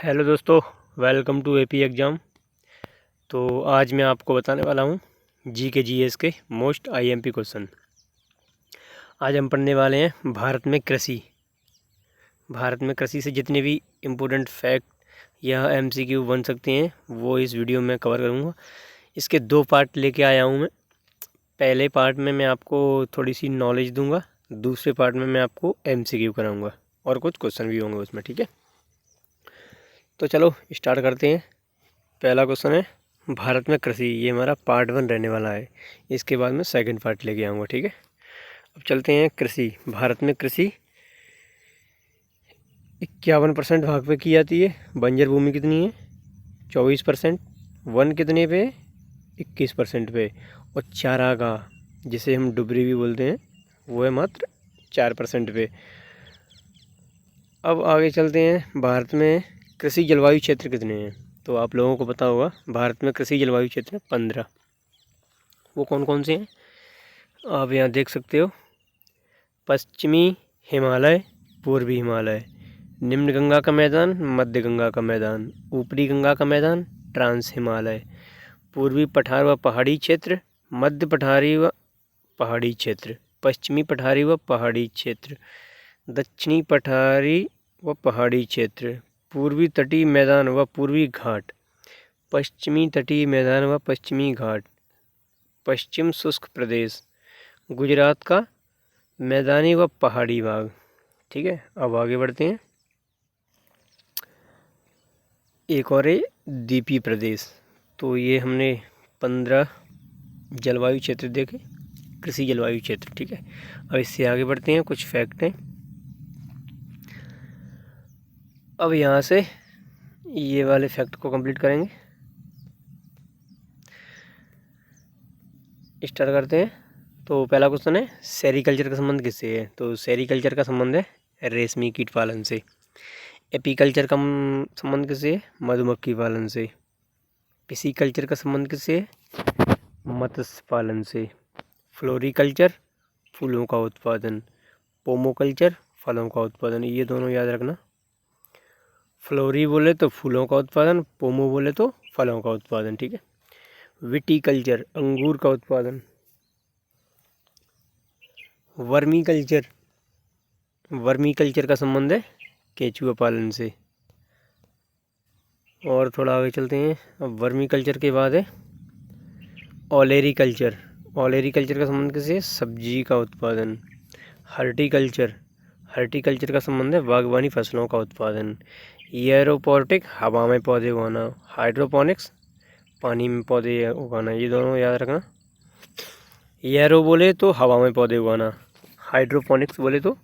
Hello दोस्तों, welcome to AP exam. तो आज मैं आपको बताने वाला हूँ जीएस के मोस्ट आईएमपी क्वेश्चन। आज हम पढ़ने वाले हैं भारत में कृषि। भारत में कृषि से जितने भी इम्पोर्टेंट फैक्ट या एमसीक्यू बन सकते हैं वो इस वीडियो में कवर करूँगा। इसके 2 पार्ट लेके आया हूँ मैं। पहले पार्ट में मैं आपको थोड़ी सी नॉलेज दूँगा, दूसरे पार्ट में मैं आपको एमसीक्यू कराऊँगा और कुछ क्वेश्चन भी होंगे उसमें। ठीक है, तो चलो स्टार्ट करते हैं। पहला क्वेश्चन है भारत में कृषि। ये हमारा पार्ट 1 रहने वाला है। इसके बाद मैं सेकंड पार्ट लेके आऊँगा। ठीक है, अब चलते हैं कृषि। भारत में कृषि 51% भाग पे की जाती है। बंजर भूमि कितनी है? 24%। वन कितने पे? 21% पे। और चारागाह, जिसे हम डुबरी भी बोलते हैं, वो है मात्र 4% पे। अब आगे चलते हैं। भारत में कृषि जलवायु क्षेत्र कितने हैं? तो आप लोगों को पता होगा भारत में कृषि जलवायु क्षेत्र 15। वो कौन कौन से हैं आप यहाँ देख सकते हो। पश्चिमी हिमालय, पूर्वी हिमालय, निम्न गंगा का मैदान, मध्य गंगा का मैदान, ऊपरी गंगा का मैदान, ट्रांस हिमालय, पूर्वी पठार व पहाड़ी क्षेत्र, मध्य पठारी व पहाड़ी क्षेत्र, पश्चिमी पठारी व पहाड़ी क्षेत्र, दक्षिणी पठारी व पहाड़ी क्षेत्र, पूर्वी तटीय मैदान व पूर्वी घाट, पश्चिमी तटीय मैदान व पश्चिमी घाट, पश्चिम शुष्क प्रदेश, गुजरात का मैदानी व पहाड़ी भाग। ठीक है, अब आगे बढ़ते हैं। एक और है द्वीपीय प्रदेश। तो ये हमने 15 जलवायु क्षेत्र देखे, कृषि जलवायु क्षेत्र। ठीक है, अब इससे आगे बढ़ते हैं। कुछ फैक्ट हैं। अब यहाँ से ये वाले फैक्ट को कंप्लीट करेंगे। स्टार्ट करते हैं। तो पहला क्वेश्चन है सेरीकल्चर का संबंध किससे है? तो सेरीकल्चर का संबंध है रेशमी कीट पालन से। एपीकल्चर का संबंध किससे है? मधुमक्खी पालन से। पिसीकल्चर का संबंध किससे है? मत्स्य पालन से। फ्लोरिकल्चर फूलों का उत्पादन, पोमोकल्चर फलों का उत्पादन। ये दोनों याद रखना। फ्लोरी बोले तो फूलों का उत्पादन, पोमो बोले तो फलों का उत्पादन। ठीक है, विटीकल्चर अंगूर का उत्पादन। वर्मी कल्चर का संबंध है केचुआ पालन से। और थोड़ा आगे चलते हैं। अब वर्मी कल्चर के बाद है ओलेरीकल्चर का संबंध किससे? सब्जी का उत्पादन। हर्टिकल्चर का संबंध है बागवानी फसलों का उत्पादन। एयरोपोनिक हवा में पौधे उगाना, हाइड्रोपोनिक्स पानी में पौधे उगाना। ये दोनों याद रखना। एयरो बोले तो हवा में पौधे उगाना, हाइड्रोपोनिक्स बोले तो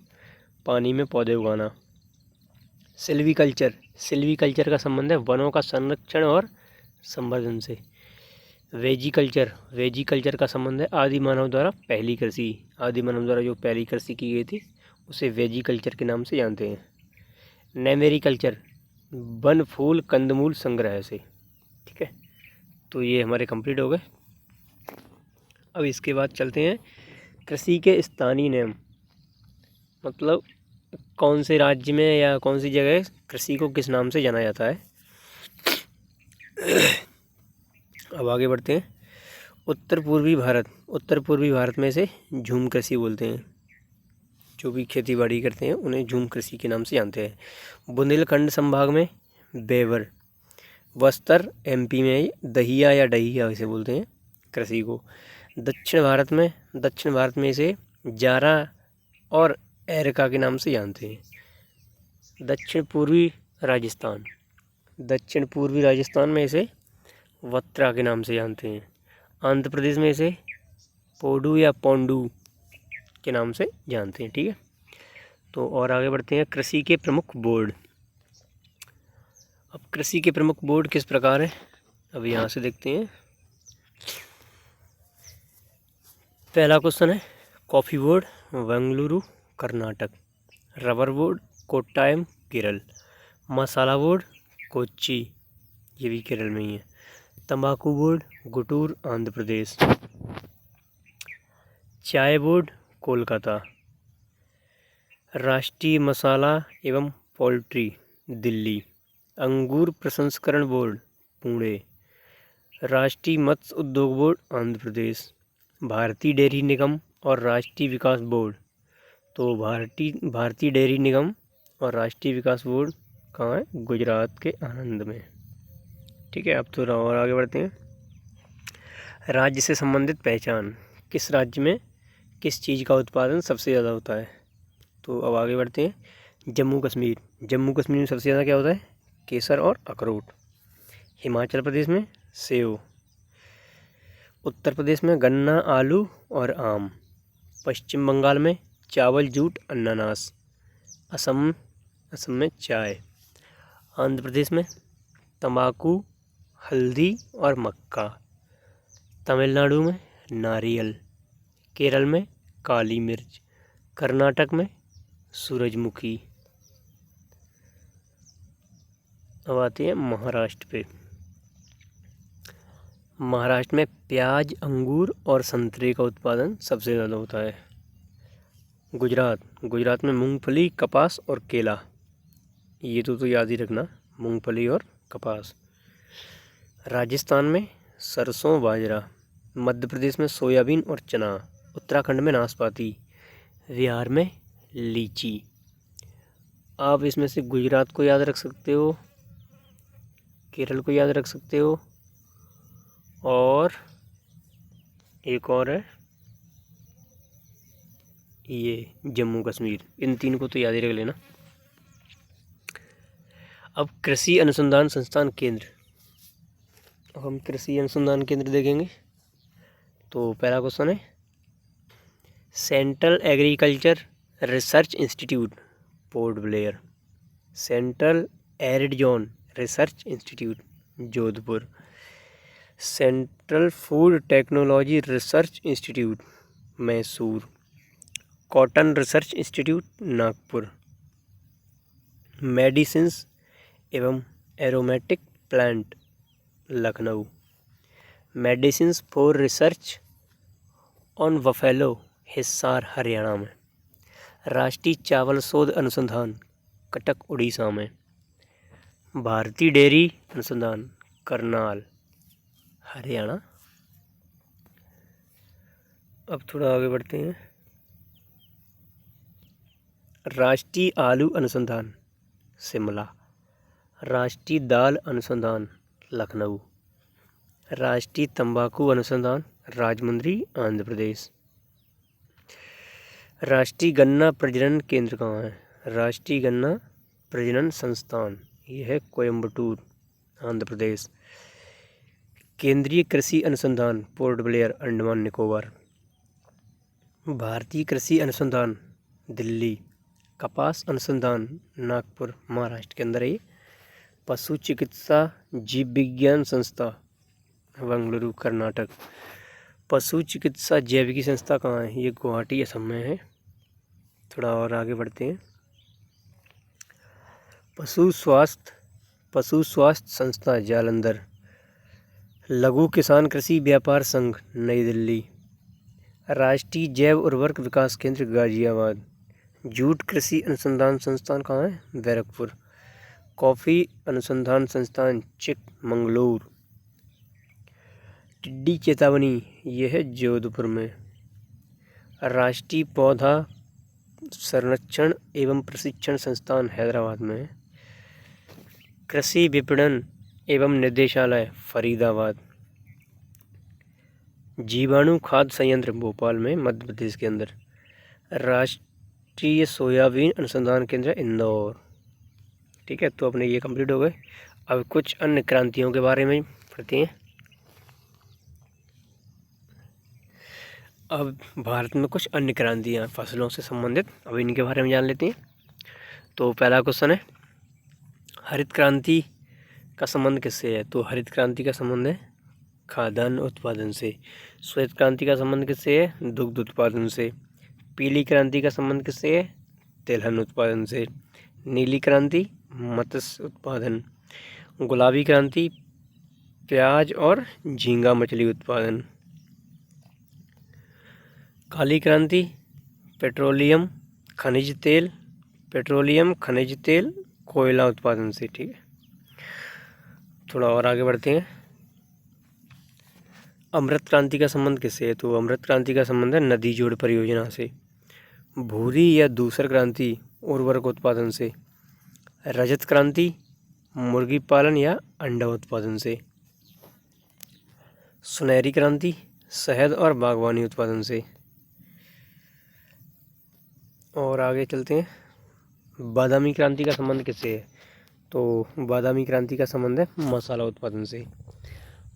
पानी में पौधे उगाना। सिल्वीकल्चर का संबंध है वनों का संरक्षण और संवर्धन से। वेजीकल्चर का संबंध है आदि मानव द्वारा पहली कृषि। आदि मानव द्वारा जो पहली कृषि की गई थी उसे वेजीकल्चर के नाम से जानते हैं। नेमेरीकल्चर वन फूल कंदमूल संग्रह से। ठीक है, तो ये हमारे कंप्लीट हो गए। अब इसके बाद चलते हैं कृषि के स्थानीय नाम, मतलब कौन से राज्य में या कौन सी जगह कृषि को किस नाम से जाना जाता है। अब आगे बढ़ते हैं। उत्तर पूर्वी भारत में से झूम कृषि बोलते हैं। जो भी खेती बाड़ी करते हैं उन्हें झूम कृषि के नाम से जानते हैं। बुंदेलखंड संभाग में बेवर, बस्तर एमपी में दहिया या डहिया इसे बोलते हैं कृषि को। दक्षिण भारत में इसे जारा और एरका के नाम से जानते हैं। दक्षिण पूर्वी राजस्थान में इसे वत्रा के नाम से जानते हैं। आंध्र प्रदेश में इसे पोडू या पोंडू के नाम से जानते हैं। ठीक है, तो और आगे बढ़ते हैं। कृषि के प्रमुख बोर्ड। अब कृषि के प्रमुख बोर्ड किस प्रकार हैं, अब यहाँ से देखते हैं। पहला क्वेश्चन है coffee board Bengaluru Karnataka, rubber board Kottayam Kerala, masala board Kochi, ये भी केरल में ही है, तंबाकू बोर्ड गुटूर आंध्र प्रदेश, चाय बोर्ड कोलकाता, राष्ट्रीय मसाला एवं पोल्ट्री दिल्ली, अंगूर प्रसंस्करण बोर्ड पुणे। राष्ट्रीय मत्स्य उद्योग बोर्ड आंध्र प्रदेश। भारतीय डेयरी निगम और राष्ट्रीय विकास बोर्ड, तो भारतीय डेयरी निगम और राष्ट्रीय विकास बोर्ड कहाँ है? गुजरात के आणंद में। ठीक है, अब थोड़ा और आगे बढ़ते हैं। राज्य से संबंधित पहचान, किस राज्य में किस चीज़ का उत्पादन सबसे ज़्यादा होता है? तो अब आगे बढ़ते हैं। जम्मू कश्मीर, जम्मू कश्मीर में सबसे ज़्यादा क्या होता है? केसर और अखरोट। हिमाचल प्रदेश में सेब। उत्तर प्रदेश में गन्ना, आलू और आम। पश्चिम बंगाल में चावल, जूट, अनानास। असम में चाय। आंध्र प्रदेश में तंबाकू, हल्दी और मक्का। तमिलनाडु में नारियल। केरल में काली मिर्च। कर्नाटक में सूरजमुखी। अब आते हैं महाराष्ट्र पे। महाराष्ट्र में प्याज, अंगूर और संतरे का उत्पादन सबसे ज़्यादा होता है। गुजरात में मूंगफली, कपास और केला। ये तो याद ही रखना, मूंगफली और कपास। राजस्थान में सरसों, बाजरा। मध्य प्रदेश में सोयाबीन और चना। उत्तराखंड में नाशपाती। बिहार में लीची। आप इसमें से गुजरात को याद रख सकते हो, केरल को याद रख सकते हो, और एक और है ये जम्मू कश्मीर। इन तीन को तो याद ही रख लेना। अब कृषि अनुसंधान संस्थान केंद्र, हम कृषि अनुसंधान केंद्र देखेंगे। तो पहला क्वेश्चन है central agriculture research institute Port Blair. Central arid zone research institute Jodhpur. Central food technology research institute Mysore. Cotton research institute Nagpur. Medicines एवं aromatic plant Lucknow. Medicines for research on buffalo Hisar Haryana में। राष्ट्रीय चावल शोध अनुसंधान कटक उड़ीसा में। भारतीय डेयरी अनुसंधान करनाल हरियाणा। अब थोड़ा आगे बढ़ते हैं। राष्ट्रीय आलू अनुसंधान शिमला। राष्ट्रीय दाल अनुसंधान लखनऊ। राष्ट्रीय तंबाकू अनुसंधान राजमुंद्री आंध्र प्रदेश। राष्ट्रीय गन्ना प्रजनन केंद्र कहाँ है? राष्ट्रीय गन्ना प्रजनन संस्थान, यह है कोयम्बटूर आंध्र प्रदेश। केंद्रीय कृषि अनुसंधान पोर्ट ब्लेयर अंडमान निकोबार। भारतीय कृषि अनुसंधान दिल्ली। कपास अनुसंधान नागपुर महाराष्ट्र के अंदर है। पशु चिकित्सा जीव विज्ञान संस्था बेंगलुरु कर्नाटक। पशु चिकित्सा जैविकी संस्था कहाँ है? ये गुवाहाटी असम में है। थोड़ा और आगे बढ़ते हैं। पशु स्वास्थ्य संस्था जालंधर। लघु किसान कृषि व्यापार संघ नई दिल्ली। राष्ट्रीय जैव उर्वरक विकास केंद्र गाजियाबाद। जूट कृषि अनुसंधान संस्थान कहाँ है? बैरकपुर। कॉफ़ी अनुसंधान संस्थान चिकमंगलूर। टिड्डी चेतावनी यह है जोधपुर में। राष्ट्रीय पौधा संरक्षण एवं प्रशिक्षण संस्थान हैदराबाद में। कृषि विपणन एवं निदेशालय फरीदाबाद। जीवाणु खाद्य संयंत्र भोपाल में मध्य प्रदेश के अंदर। राष्ट्रीय सोयाबीन अनुसंधान केंद्र इंदौर। ठीक है, तो अपने ये कंप्लीट हो गए। अब कुछ अन्य क्रांतियों के बारे में पढ़ते हैं। अब भारत में कुछ अन्य क्रांतियाँ फसलों से संबंधित, अब इनके बारे में जान लेते हैं। तो पहला क्वेश्चन है हरित क्रांति का संबंध किससे है? तो हरित क्रांति का संबंध है खाद्यान्न उत्पादन से। श्वेत क्रांति का संबंध किससे है? दुग्ध उत्पादन से। पीली क्रांति का संबंध किससे है? तिलहन उत्पादन से। नीली क्रांति मत्स्य उत्पादन। गुलाबी क्रांति प्याज और झींगा मछली उत्पादन। काली क्रांति पेट्रोलियम खनिज तेल कोयला उत्पादन से। ठीक है, थोड़ा और आगे बढ़ते हैं। अमृत क्रांति का संबंध किससे है? तो अमृत क्रांति का संबंध है नदी जोड़ परियोजना से। भूरी या दूसर क्रांति उर्वरक उत्पादन से। रजत क्रांति मुर्गी पालन या अंडा उत्पादन से। सुनहरी क्रांति शहद और बागवानी उत्पादन से। और आगे चलते हैं। बादामी क्रांति का संबंध किससे है? तो बादामी क्रांति का संबंध है मसाला उत्पादन से।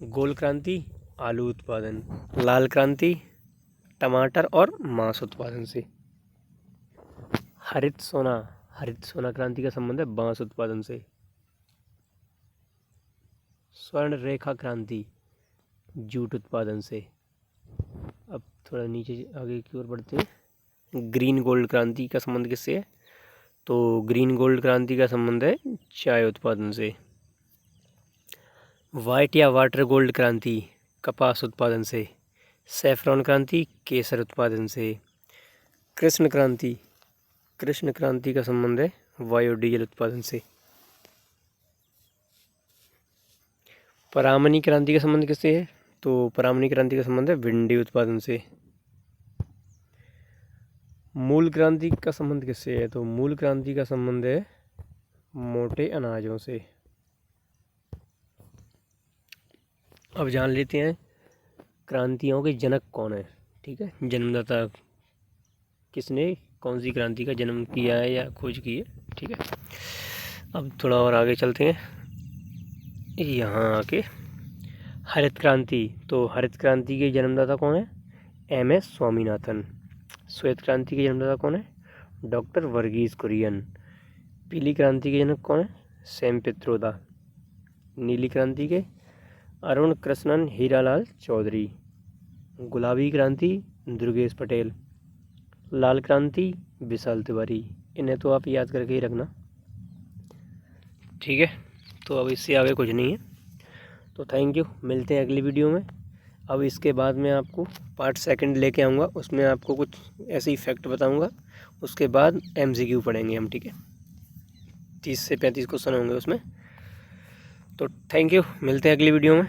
गोल क्रांति आलू उत्पादन। लाल क्रांति टमाटर और मांस उत्पादन से। हरित सोना क्रांति का संबंध है बांस उत्पादन से। स्वर्ण रेखा क्रांति जूट उत्पादन से। अब थोड़ा नीचे आगे की ओर बढ़ते हैं। ग्रीन गोल्ड क्रांति का संबंध किससे है? तो ग्रीन गोल्ड क्रांति का संबंध है चाय उत्पादन से। वाइट या वाटर गोल्ड क्रांति कपास उत्पादन से। सैफरॉन क्रांति केसर उत्पादन से। कृष्ण क्रांति का संबंध है बायोडीजल उत्पादन से। परामनी क्रांति का संबंध किससे है? तो परामनी क्रांति का संबंध है भिंडी उत्पादन से। मूल क्रांति का संबंध किससे है? तो मूल क्रांति का संबंध है मोटे अनाजों से। अब जान लेते हैं क्रांतियों के जनक कौन है। ठीक है, जन्मदाता किसने कौन सी क्रांति का जन्म किया है या खोज की है। ठीक है, अब थोड़ा और आगे चलते हैं। यहाँ आके हरित क्रांति, तो हरित क्रांति के जन्मदाता कौन है? MS स्वामीनाथन। श्वेत क्रांति के जन्मदाता कौन है? डॉक्टर वर्गीस कुरियन। पीली क्रांति के जनक कौन है? सैम पित्रोदा। नीली क्रांति के अरुण कृष्णन हीरालाल चौधरी। गुलाबी क्रांति दुर्गेश पटेल। लाल क्रांति विशाल तिवारी। इन्हें तो आप याद करके ही रखना। ठीक है, तो अब इससे आगे कुछ नहीं है। तो थैंक यू, मिलते हैं अगली वीडियो में। अब इसके बाद मैं आपको पार्ट 2 लेके आऊँगा, उसमें आपको कुछ ऐसे ही फैक्ट बताऊँगा। उसके बाद MCQ पढ़ेंगे हम। ठीक है, 30 से 35 क्वेश्चन होंगे उसमें। तो थैंक यू, मिलते हैं अगली वीडियो में।